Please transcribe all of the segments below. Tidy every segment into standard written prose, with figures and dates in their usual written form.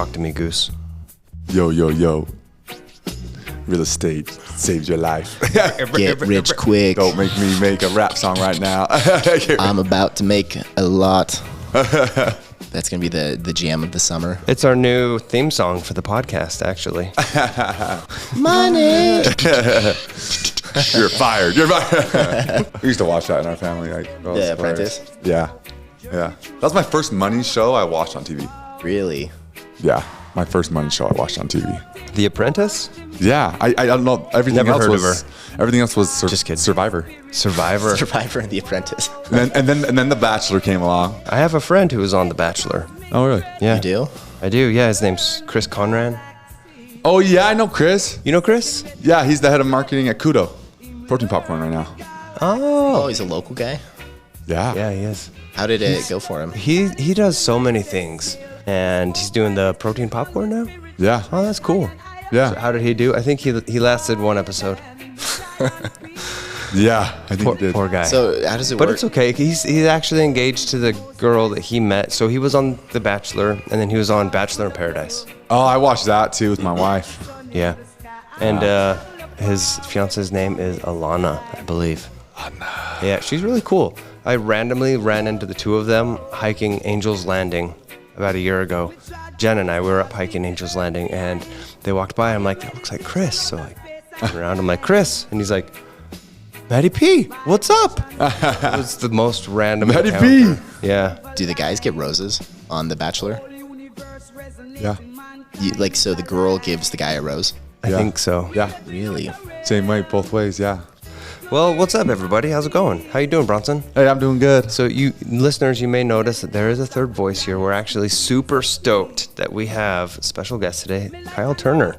Talk to me, Goose. Yo. Real estate saves your life. Get rich quick. Don't make me make a rap song right now. I'm about to make a lot. That's going to be the jam of the summer. It's our new theme song for the podcast, actually. Money. You're fired. We used to watch that in our family. The Apprentice? Yeah. That was my first money show I watched on TV. Really? Yeah, my first money show I watched on TV. The Apprentice? Yeah, I don't know. Everything Never else heard was of everything else was Just kidding. Survivor. Survivor and The Apprentice. And then The Bachelor came along. I have a friend who was on The Bachelor. Oh really? Yeah. You do? I do, yeah. His name's Chris Conran. Oh yeah, I know Chris. You know Chris? Yeah, he's the head of marketing at Kudo, protein popcorn right now. Oh, he's a local guy? Yeah. Yeah, he is. How did it go for him? He does so many things. And he's doing the protein popcorn now? Yeah. Oh, that's cool. Yeah. So how did he do? I think he lasted one episode. Yeah, I think he did. Poor guy. So how does it But work? it's okay. He's actually engaged to the girl that he met. So he was on The Bachelor, and then he was on Bachelor in Paradise. Oh, I watched that too with my wife. Yeah. And his fiance's name is Alana, I believe. Alana. Yeah, she's really cool. I randomly ran into the two of them hiking Angel's Landing about a year ago. Jen and I, we were up hiking Angel's Landing, and they walked by. I'm like, that looks like Chris. So I turn around, I'm like, Chris. And he's like, MattyP, what's up? It was the most random MattyP. encounter. Yeah. Do the guys get roses on The Bachelor? Yeah. So the girl gives the guy a rose? I think so. Yeah. Really? Same way, both ways. Yeah. Well, what's up, everybody? How's it going? How you doing, Bronson? Hey, I'm doing good. So you listeners, you may notice that there is a third voice here. We're actually super stoked that we have a special guest today, Kyle Turner.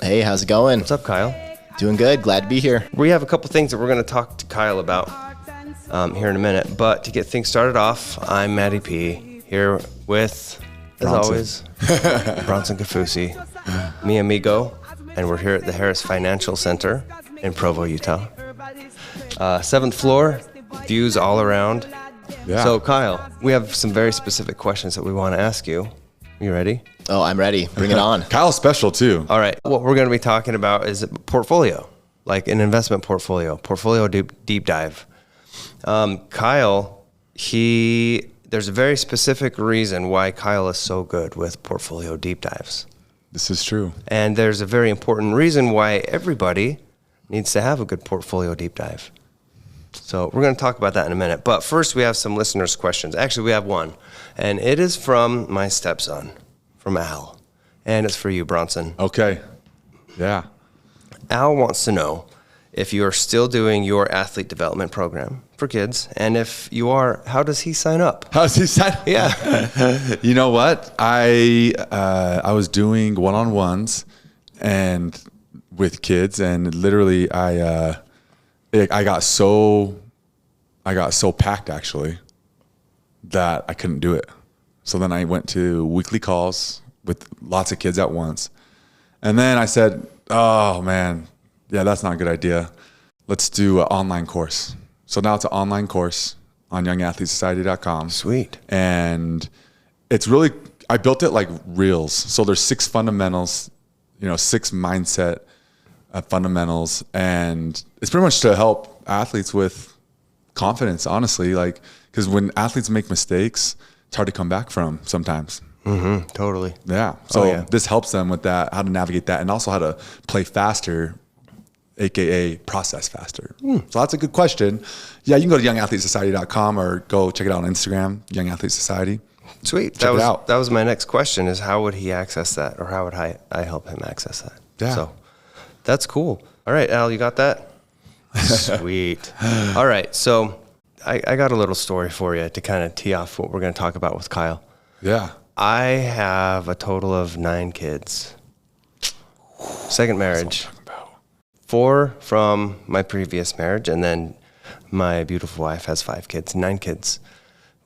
Hey, how's it going? What's up, Kyle? Doing good. Glad to be here. We have a couple things that we're going to talk to Kyle about here in a minute. But to get things started off, I'm MattyP here with, as always, Bronson Kaufusi, mi amigo, and we're here at the Harris Financial Center in Provo, Utah. 7th floor, views all around. Yeah. So, Kyle, we have some very specific questions that we want to ask you. You ready? Oh, I'm ready. Bring it on. Kyle's special too. All right. What we're going to be talking about is a portfolio, like an investment portfolio deep dive. Kyle, there's a very specific reason why Kyle is so good with portfolio deep dives. This is true. And there's a very important reason why everybody needs to have a good portfolio deep dive. So we're going to talk about that in a minute. But first, we have some listeners' questions. Actually, we have one. And it is from my stepson, from Al. And it's for you, Bronson. Okay. Yeah. Al wants to know if you are still doing your athlete development program for kids. And if you are, how does he sign up? How's he sign? Yeah. You know what? I was doing one-on-ones and with kids, and literally I got so packed actually that I couldn't do it. So then I went to weekly calls with lots of kids at once. And then I said, oh man, yeah, that's not a good idea. Let's do an online course. So now it's an online course on youngathletesociety.com. Sweet. And it's really, I built it like reels. So there's 6 fundamentals, 6 mindset fundamentals. And it's pretty much to help athletes with confidence, honestly, like, because when athletes make mistakes, it's hard to come back from sometimes. Mm-hmm. Totally. Yeah. So this helps them with that, how to navigate that, and also how to play faster, AKA process faster. So that's a good question. Yeah, you can go to youngathletesociety.com or go check it out on Instagram, Young Athlete Society. Sweet. Check it out. That was my next question, is how would he access that, or how would I help him access that? Yeah. So that's cool. All right, Al, you got that? Sweet. All right, so I got a little story for you to kind of tee off what we're going to talk about with Kyle. Yeah. I have a total of 9 kids. Second marriage. 4 from my previous marriage, and then my beautiful wife has 5 kids, 9 kids.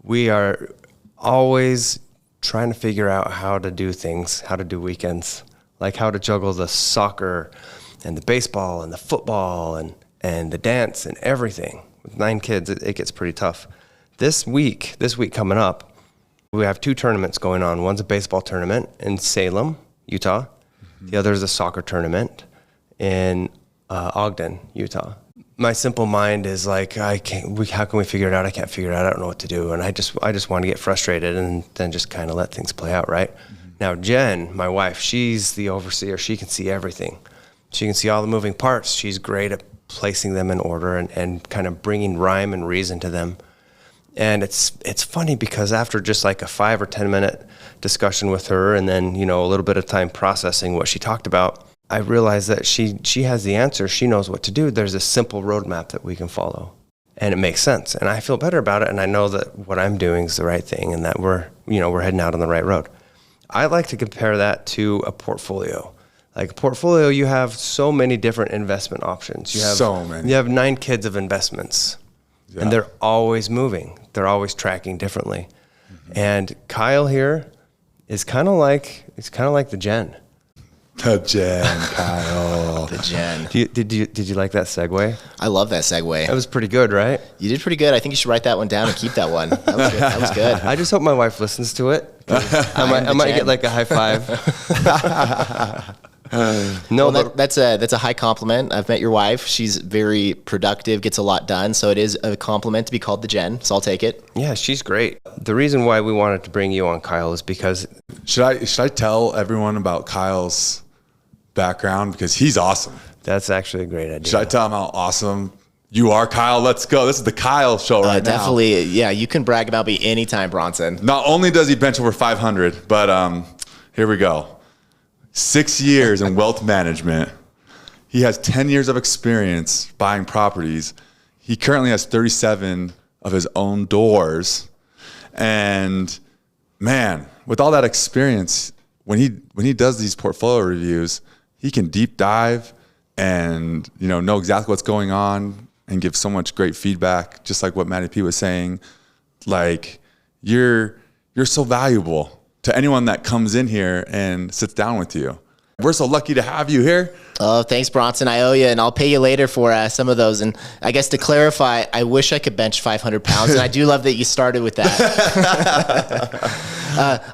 We are always trying to figure out how to do things, how to do weekends, like how to juggle the soccer and the baseball and the football and the dance and everything. With 9 kids, it gets pretty tough. This week coming up, We have 2 tournaments going on. One's a baseball tournament in Salem, Utah. The other is a soccer tournament in Ogden, Utah. My simple mind is like, how can we figure it out? I can't figure it out. I don't know what to do. And I just want to get frustrated and then just kind of let things play out, right? Now, Jen, my wife, she's the overseer. She can see everything. She can see all the moving parts. She's great at placing them in order and kind of bringing rhyme and reason to them. And it's funny because after just like a 5 or 10 minute discussion with her and then, a little bit of time processing what she talked about, I realized that she has the answer. She knows what to do. There's a simple roadmap that we can follow, and it makes sense. And I feel better about it, and I know that what I'm doing is the right thing, and that we're heading out on the right road. I like to compare that to a portfolio. Like a portfolio, you have so many different investment options. You have 9 kids of investments, and they're always moving. They're always tracking differently. And Kyle here is kind of like the Jen. The Jen, Kyle. The Jen. Did you like that segue? I love that segue. That was pretty good, right? You did pretty good. I think you should write that one down and keep that one. That was good. That was good. I just hope my wife listens to it. I might get like a high five. That's a high compliment. I've met your wife. She's very productive, gets a lot done. So it is a compliment to be called the Jen. So I'll take it. Yeah, she's great. The reason why we wanted to bring you on, Kyle, is because should I tell everyone about Kyle's background, because he's awesome? That's actually a great idea. Should I tell him how awesome you are, Kyle? Let's go. This is the Kyle show right now. Definitely. Yeah, you can brag about me anytime, Bronson. Not only does he bench over 500, but here we go. 6 years in wealth management. He has 10 years of experience buying properties. He currently has 37 of his own doors. And man, with all that experience, when he does these portfolio reviews, he can deep dive and know exactly what's going on and give so much great feedback, just like what MattyP was saying. Like, you're so valuable to anyone that comes in here and sits down with you. We're so lucky to have you here. Oh, thanks, Bronson. I owe you, and I'll pay you later for some of those. And I guess to clarify, I wish I could bench 500 pounds, and I do love that you started with that.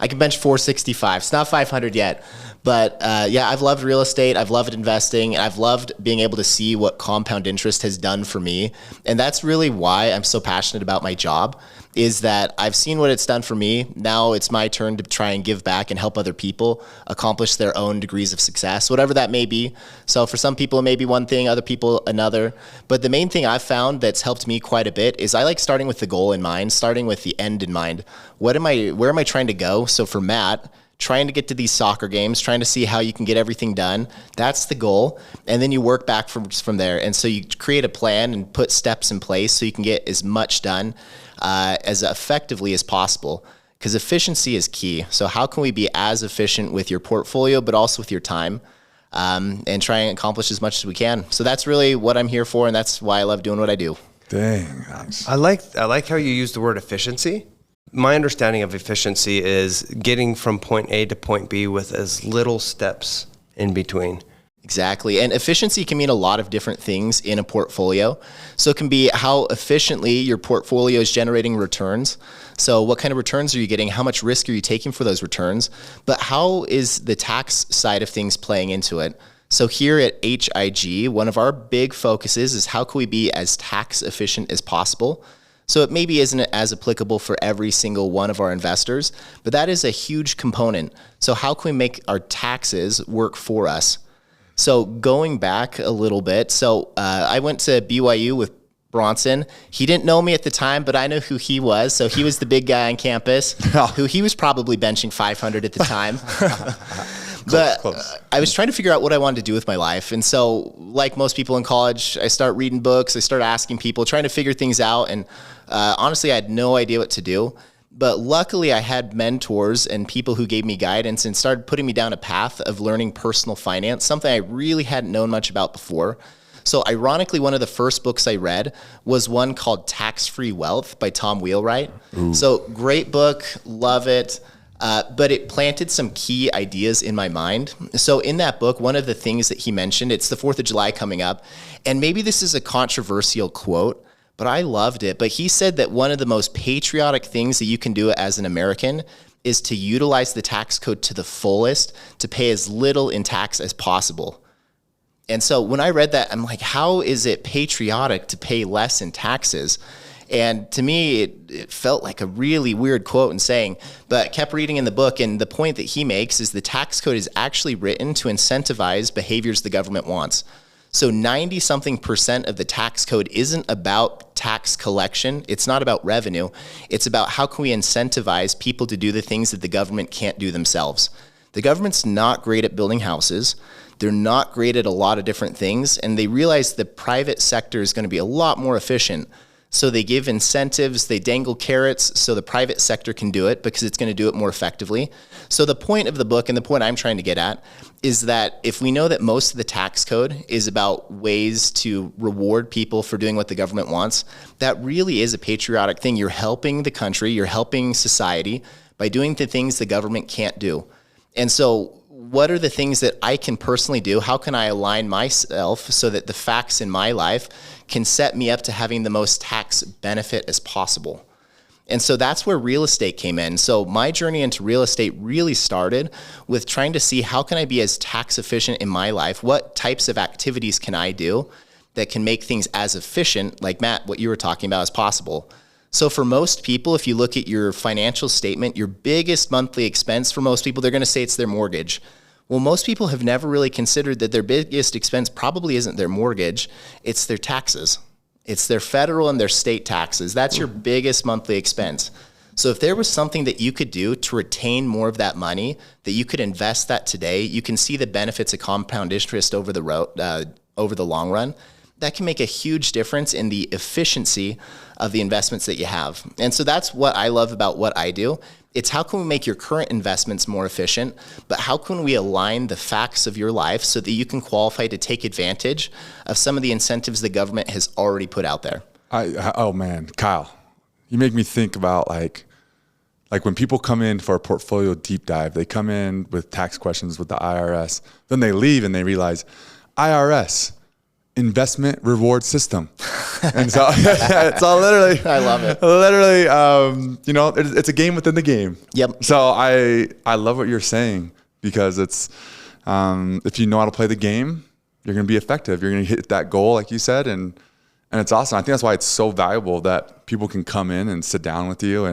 I can bench 465. It's not 500 yet. But I've loved real estate. I've loved investing. And I've loved being able to see what compound interest has done for me. And that's really why I'm so passionate about my job, is that I've seen what it's done for me. Now it's my turn to try and give back and help other people accomplish their own degrees of success, whatever that may be. So for some people, it may be one thing, other people, another. But the main thing I've found that's helped me quite a bit is I like starting with the goal in mind, starting with the end in mind. Where am I trying to go? So for Matt, trying to get to these soccer games, trying to see how you can get everything done. That's the goal. And then you work back from there. And so you create a plan and put steps in place so you can get as much done as effectively as possible, because efficiency is key. So how can we be as efficient with your portfolio, but also with your time, and try and accomplish as much as we can? So that's really what I'm here for. And that's why I love doing what I do. Dang. Nice. I like how you use the word efficiency. My understanding of efficiency is getting from point A to point B with as little steps in between. Exactly. And efficiency can mean a lot of different things in a portfolio. So it can be how efficiently your portfolio is generating returns. So what kind of returns are you getting? How much risk are you taking for those returns? But how is the tax side of things playing into it? So here at HIG, one of our big focuses is how can we be as tax efficient as possible? So it maybe isn't as applicable for every single one of our investors, but that is a huge component. So how can we make our taxes work for us? So going back a little bit, I went to BYU with Bronson. He didn't know me at the time, but I know who he was. So he was the big guy on campus, who he was probably benching 500 at the time. But I was trying to figure out what I wanted to do with my life. And so, like most people in college, I start reading books, I start asking people, trying to figure things out. And honestly, I had no idea what to do. But luckily, I had mentors and people who gave me guidance and started putting me down a path of learning personal finance, something I really hadn't known much about before. So ironically, one of the first books I read was one called Tax-Free Wealth by Tom Wheelwright. Ooh. So great book, love it. But it planted some key ideas in my mind. So in that book, one of the things that he mentioned, it's the 4th of July coming up, and maybe this is a controversial quote, but I loved it. But he said that one of the most patriotic things that you can do as an American is to utilize the tax code to the fullest, to pay as little in tax as possible. And so when I read that, I'm like, how is it patriotic to pay less in taxes? And to me, it felt like a really weird quote and saying, but kept reading in the book. And the point that he makes is the tax code is actually written to incentivize behaviors the government wants. So 90-something% of the tax code isn't about tax collection. It's not about revenue. It's about how can we incentivize people to do the things that the government can't do themselves. The government's not great at building houses. They're not great at a lot of different things. And they realize the private sector is going to be a lot more efficient. So they give incentives, they dangle carrots so the private sector can do it because it's going to do it more effectively. So the point of the book and the point I'm trying to get at is that if we know that most of the tax code is about ways to reward people for doing what the government wants, that really is a patriotic thing. You're helping the country, you're helping society by doing the things the government can't do. And so what are the things that I can personally do? How can I align myself so that the facts in my life can set me up to having the most tax benefit as possible? And so that's where real estate came in. So my journey into real estate really started with trying to see how can I be as tax efficient in my life? What types of activities can I do that can make things as efficient, like Matt, what you were talking about, as possible? So for most people, if you look at your financial statement, your biggest monthly expense for most people, they're going to say it's their mortgage. Well, most people have never really considered that their biggest expense probably isn't their mortgage, it's their taxes. It's their federal and their state taxes. That's your biggest monthly expense. So if there was something that you could do to retain more of that money, that you could invest that today, you can see the benefits of compound interest over the long run. That can make a huge difference in the efficiency of the investments that you have. And so that's what I love about what I do. It's how can we make your current investments more efficient, but how can we align the facts of your life so that you can qualify to take advantage of some of the incentives the government has already put out there? Oh man, Kyle, you make me think about like when people come in for a portfolio deep dive, they come in with tax questions with the IRS, then they leave and they realize IRS, investment reward system. And so it's all literally, I love it. Literally, it's a game within the game. Yep. So I love what you're saying because it's, if you know how to play the game, you're going to be effective. You're going to hit that goal, like you said. And it's awesome. I think that's why it's so valuable that people can come in and sit down with you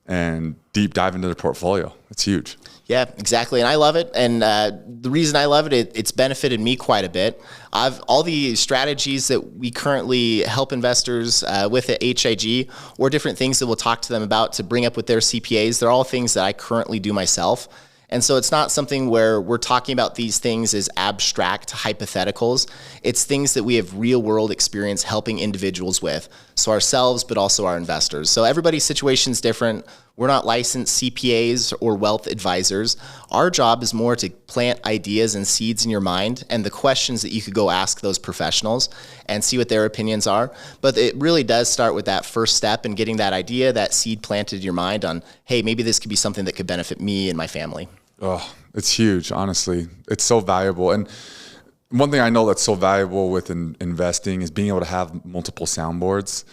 and deep dive into their portfolio. It's huge. Yeah, exactly. And I love it. And the reason I love it, it's benefited me quite a bit. All the strategies that we currently help investors with at HIG or different things that we'll talk to them about to bring up with their CPAs, they're all things that I currently do myself. And so it's not something where we're talking about these things as abstract hypotheticals. It's things that we have real world experience helping individuals with. So ourselves, but also our investors. So everybody's situation is different. We're not licensed CPAs or wealth advisors. Our job is more to plant ideas and seeds in your mind and the questions that you could go ask those professionals and see what their opinions are. But it really does start with that first step in getting that idea, that seed planted in your mind on, hey, maybe this could be something that could benefit me and my family. Oh, it's huge, honestly. It's so valuable. And one thing I know that's so valuable with investing is being able to have multiple soundboards.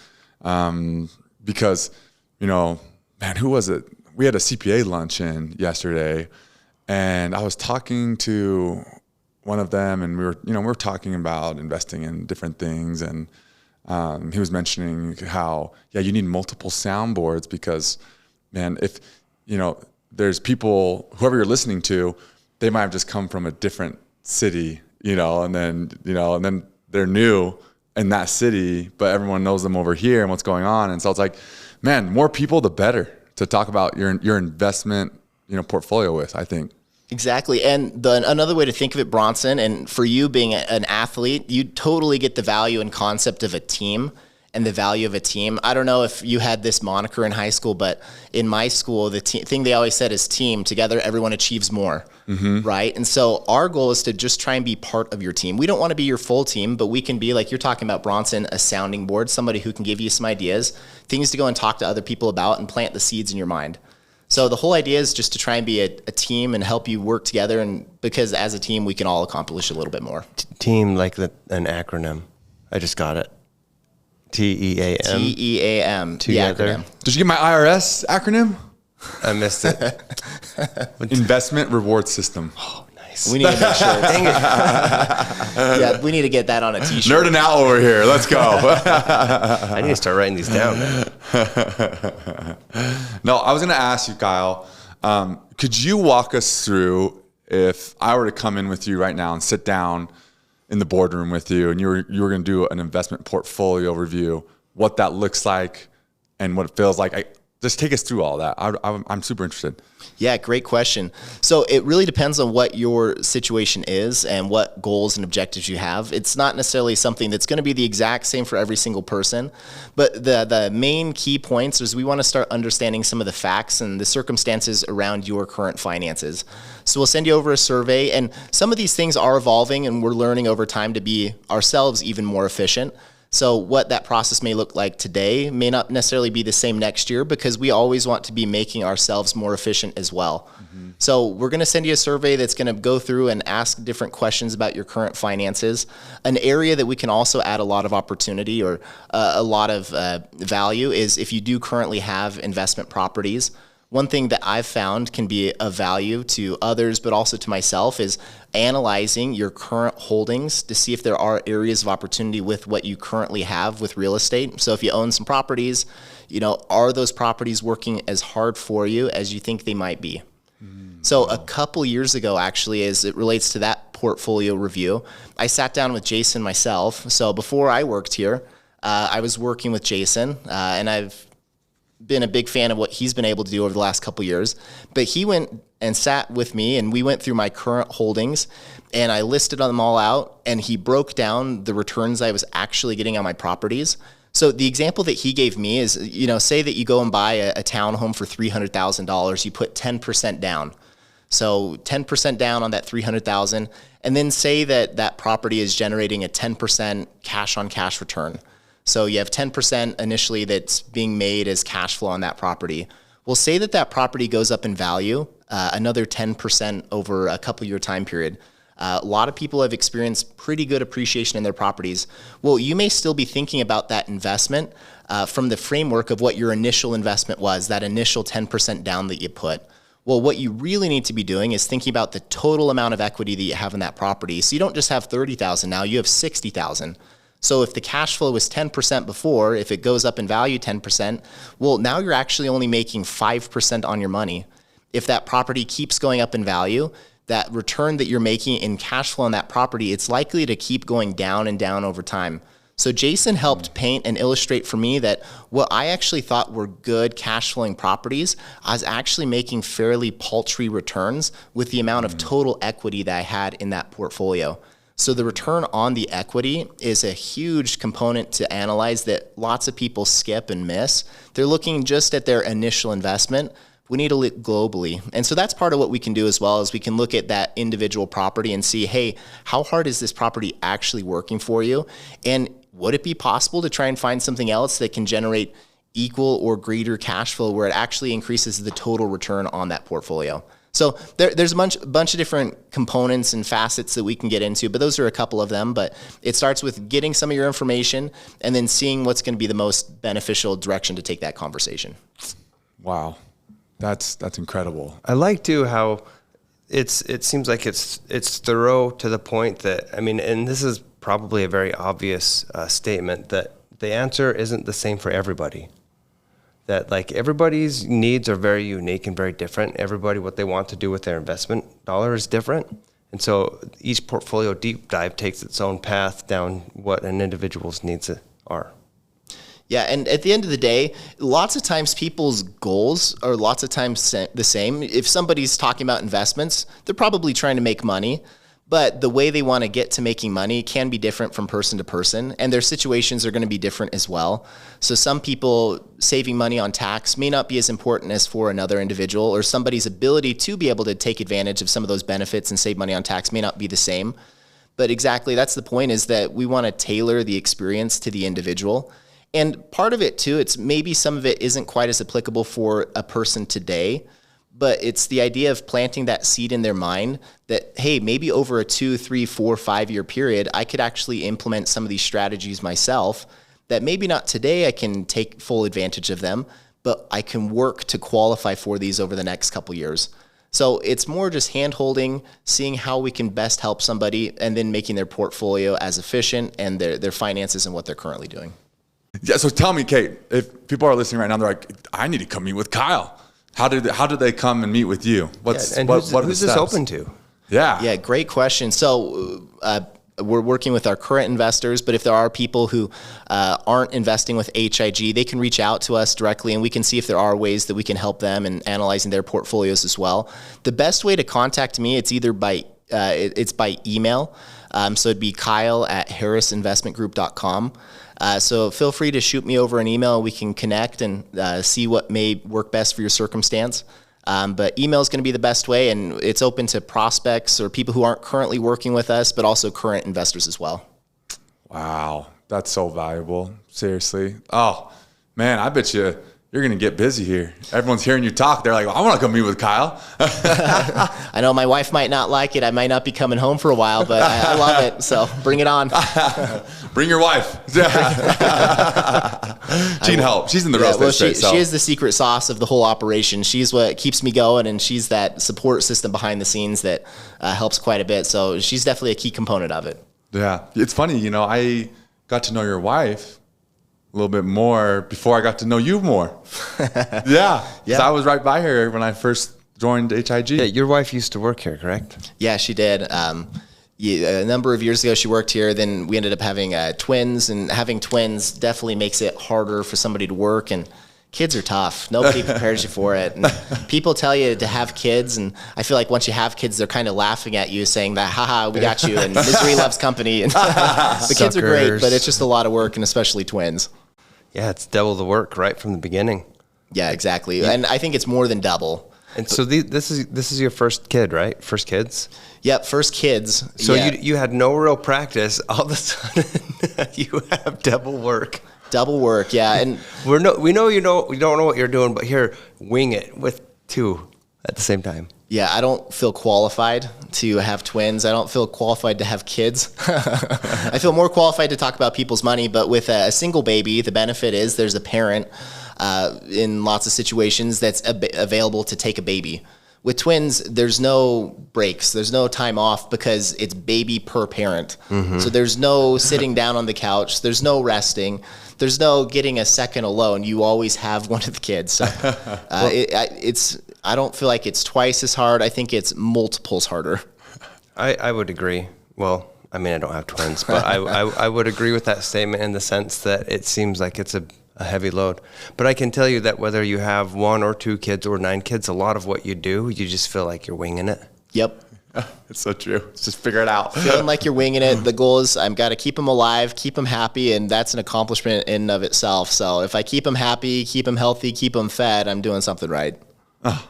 Because, man, who was it? We had a CPA luncheon yesterday, and I was talking to one of them, and we were talking about investing in different things, and he was mentioning how, you need multiple soundboards because, man, if, there's people, whoever you're listening to, they might have just come from a different city, and then they're new in that city, but everyone knows them over here and what's going on. And so it's like, man, more people, the better to talk about your investment, portfolio with, I think. Exactly. And another way to think of it, Bronson, and for you being an athlete, you totally get the value and concept of a team and the value of a team. I don't know if you had this moniker in high school, but in my school, the thing they always said is team. Together, everyone achieves more, right? And so our goal is to just try and be part of your team. We don't want to be your full team, but we can be, like you're talking about, Bronson, a sounding board, somebody who can give you some ideas, things to go and talk to other people about and plant the seeds in your mind. So the whole idea is just to try and be a team and help you work together, and because as a team, we can all accomplish a little bit more. Team, like an acronym. I just got it. TEAM. TEAM. Together. Did you get my IRS acronym? I missed it. Investment Reward System. Nice. We need to make sure. Yeah, we need to get that on a t-shirt. Nerding out over here. Let's go. I need to start writing these down, man. No, I was going to ask you, Kyle, could you walk us through, if I were to come in with you right now and sit down in the boardroom with you and you were going to do an investment portfolio review, what that looks like and what it feels like? Just take us through all that. I'm super interested. Yeah, great question. So it really depends on what your situation is and what goals and objectives you have. It's not necessarily something that's going to be the exact same for every single person, but the main key points is we want to start understanding some of the facts and the circumstances around your current finances. So we'll send you over a survey, and some of these things are evolving and we're learning over time to be ourselves even more efficient. So what that process may look like today may not necessarily be the same next year, because we always want to be making ourselves more efficient as well. Mm-hmm. So we're going to send you a survey that's going to go through and ask different questions about your current finances. An area that we can also add a lot of opportunity or a lot of value is if you do currently have investment properties. One thing that I've found can be of value to others, but also to myself, is analyzing your current holdings to see if there are areas of opportunity with what you currently have with real estate. So if you own some properties, are those properties working as hard for you as you think they might be? So a couple years ago, actually, as it relates to that portfolio review, I sat down with Jason myself. So before I worked here, I was working with Jason, and I've been a big fan of what he's been able to do over the last couple of years. But he went and sat with me and we went through my current holdings and I listed them all out, and he broke down the returns I was actually getting on my properties. So the example that he gave me is, say that you go and buy a townhome for $300,000, you put 10% down. So 10% down on that $300,000, and then say that property is generating a 10% cash on cash return. So you have 10% initially that's being made as cash flow on that property. Well, say that property goes up in value, another 10% over a couple year time period. A lot of people have experienced pretty good appreciation in their properties. Well, you may still be thinking about that investment from the framework of what your initial investment was, that initial 10% down that you put. Well, what you really need to be doing is thinking about the total amount of equity that you have in that property. So you don't just have $30,000 now, you have $60,000. So if the cash flow was 10% before, if it goes up in value 10%, well, now you're actually only making 5% on your money. If that property keeps going up in value, that return that you're making in cash flow on that property, it's likely to keep going down and down over time. So Jason helped paint and illustrate for me that what I actually thought were good cash flowing properties, I was actually making fairly paltry returns with the amount of total equity that I had in that portfolio. So the return on the equity is a huge component to analyze that lots of people skip and miss. They're looking just at their initial investment. We need to look globally. And so that's part of what we can do as well, is we can look at that individual property and see, hey, how hard is this property actually working for you? And would it be possible to try and find something else that can generate equal or greater cash flow where it actually increases the total return on that portfolio? So there's a bunch of different components and facets that we can get into, but those are a couple of them. But it starts with getting some of your information and then seeing what's going to be the most beneficial direction to take that conversation. Wow. That's incredible. I like too how it seems like it's thorough to the point that, and this is probably a very obvious statement, that the answer isn't the same for everybody. That like everybody's needs are very unique and very different. Everybody, what they want to do with their investment dollar is different. And so each portfolio deep dive takes its own path down what an individual's needs are. Yeah, and at the end of the day, lots of times people's goals are lots of times the same. If somebody's talking about investments, they're probably trying to make money, but the way they want to get to making money can be different from person to person, and their situations are going to be different as well. So some people saving money on tax may not be as important as for another individual, or somebody's ability to be able to take advantage of some of those benefits and save money on tax may not be the same. But exactly, that's the point, is that we want to tailor the experience to the individual. And part of it too, it's maybe some of it isn't quite as applicable for a person today, but it's the idea of planting that seed in their mind that, hey, maybe over a 2, 3, 4, 5 year period, I could actually implement some of these strategies myself that maybe not today I can take full advantage of them, but I can work to qualify for these over the next couple years. So it's more just hand-holding, seeing how we can best help somebody, and then making their portfolio as efficient and their finances and what they're currently doing. Yeah. So tell me, Kate, if people are listening right now, they're like, I need to come meet with Kyle. How do they come and meet with you? Who's this open to? Yeah. Yeah, great question. So we're working with our current investors, but if there are people who aren't investing with HIG, they can reach out to us directly, and we can see if there are ways that we can help them in analyzing their portfolios as well. The best way to contact me, it's either by email. So it'd be kyle@harrisinvestmentgroup.com. So feel free to shoot me over an email. We can connect and see what may work best for your circumstance. But email is going to be the best way, and it's open to prospects or people who aren't currently working with us, but also current investors as well. Wow. That's so valuable. Seriously. Oh, man, I bet you're going to get busy here. Everyone's hearing you talk. They're like, well, I want to come meet with Kyle. I know my wife might not like it. I might not be coming home for a while, but I love it. So bring it on. Bring your wife. She can help. She's in the real estate space. She is the secret sauce of the whole operation. She's what keeps me going, and she's that support system behind the scenes that helps quite a bit. So she's definitely a key component of it. Yeah. It's funny, I got to know your wife a little bit more before I got to know you more. Yeah. So I was right by her when I first joined HIG. Yeah, your wife used to work here, correct? Yeah, she did. A number of years ago, she worked here. Then we ended up having twins, and having twins definitely makes it harder for somebody to work. And kids are tough. Nobody prepares you for it. And people tell you to have kids, and I feel like once you have kids, they're kind of laughing at you, saying that, haha, we got you, and misery loves company. And the kids are great, but it's just a lot of work, and especially twins. Yeah, it's double the work right from the beginning. Yeah, exactly. And I think it's more than double. And so this is your first kid, right? First kids? Yep, first kids. So you had no real practice. All of a sudden, you have double work. Double work, yeah. And we know you don't know what you're doing, but here, wing it with two at the same time. Yeah, I don't feel qualified to have twins. I don't feel qualified to have kids. I feel more qualified to talk about people's money, but with a single baby, the benefit is there's a parent in lots of situations that's available to take a baby. With twins, there's no breaks. There's no time off because it's baby per parent. Mm-hmm. So there's no sitting down on the couch. There's no resting. There's no getting a second alone. You always have one of the kids. So I don't feel like it's twice as hard. I think it's multiples harder. I would agree. Well, I mean, I don't have twins, but I would agree with that statement in the sense that it seems like it's a heavy load. But I can tell you that whether you have 1 or 2 kids or 9 kids, a lot of what you do, you just feel like you're winging it. Yep. It's so true. Just figure it out. Feeling like you're winging it. The goal is I've got to keep them alive, keep them happy, and that's an accomplishment in and of itself. So if I keep them happy, keep them healthy, keep them fed, I'm doing something right. Oh,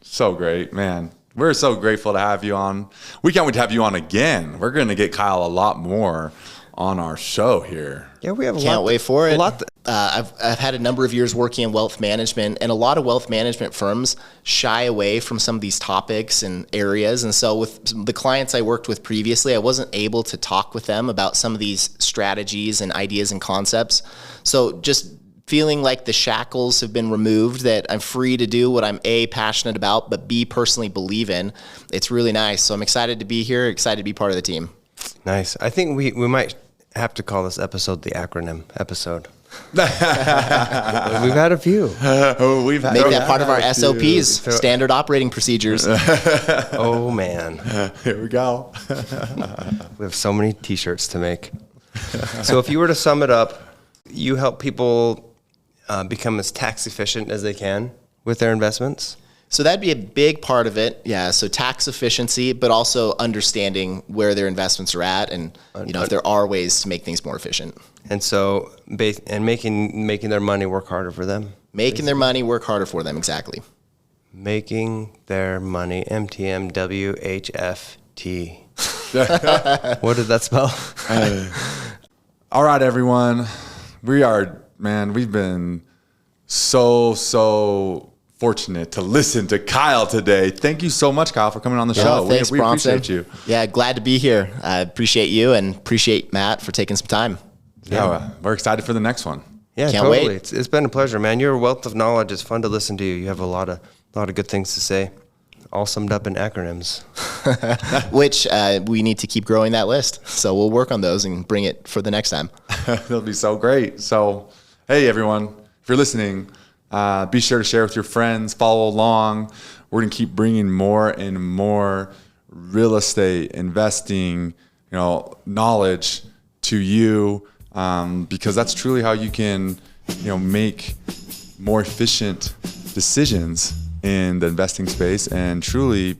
so great, man. We're so grateful to have you on. We can't wait to have you on again. We're going to get Kyle a lot more on our show here. Yeah, we have Can't wait for it. I've had a number of years working in wealth management, and a lot of wealth management firms shy away from some of these topics and areas. And so with the clients I worked with previously, I wasn't able to talk with them about some of these strategies and ideas and concepts. So just feeling like the shackles have been removed, that I'm free to do what I'm A, passionate about, but B, personally believe in. It's really nice. So I'm excited to be here, excited to be part of the team. Nice. I think we might have to call this episode the acronym episode. We've had a few. Make that part of our SOPs, standard operating procedures. Oh, man. Here we go. We have so many T-shirts to make. So if you were to sum it up, you help people become as tax efficient as they can with their investments? So that'd be a big part of it. Yeah. So tax efficiency, but also understanding where their investments are at, and if there are ways to make things more efficient. And so, making their money work harder for them. Making their money work harder for them. Exactly. Making their money. MTMWHFT. What did that spell? All right, everyone. We've been so fortunate to listen to Kyle today. Thank you so much, Kyle, for coming on the show. Thanks, we Bronson. appreciate you. Yeah, glad to be here. I appreciate you and appreciate Matt for taking some time. Yeah, we're excited for the next one. Yeah, Can't totally. wait. It's been a pleasure, man. You're a wealth of knowledge. It's fun to listen to you. You have a lot of good things to say, all summed up in acronyms. Which we need to keep growing that list. So we'll work on those and bring it for the next time. That'll be so great. So, hey, everyone, if you're listening, be sure to share with your friends, follow along. We're going to keep bringing more and more real estate investing, knowledge to you, because that's truly how you can, make more efficient decisions in the investing space and truly,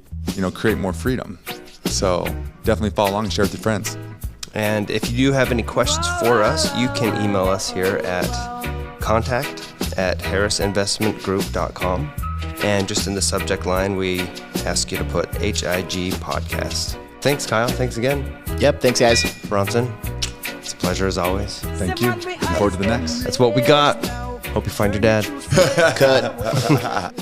create more freedom. So definitely follow along and share with your friends. And if you do have any questions for us, you can email us here at contact@harrisinvestmentgroup.com. And just in the subject line, we ask you to put HIG podcast. Thanks, Kyle. Thanks again. Yep. Thanks, guys. Bronson, it's a pleasure as always. Thank you. Looking forward to the next. That's what we got. Hope you find your dad. Cut.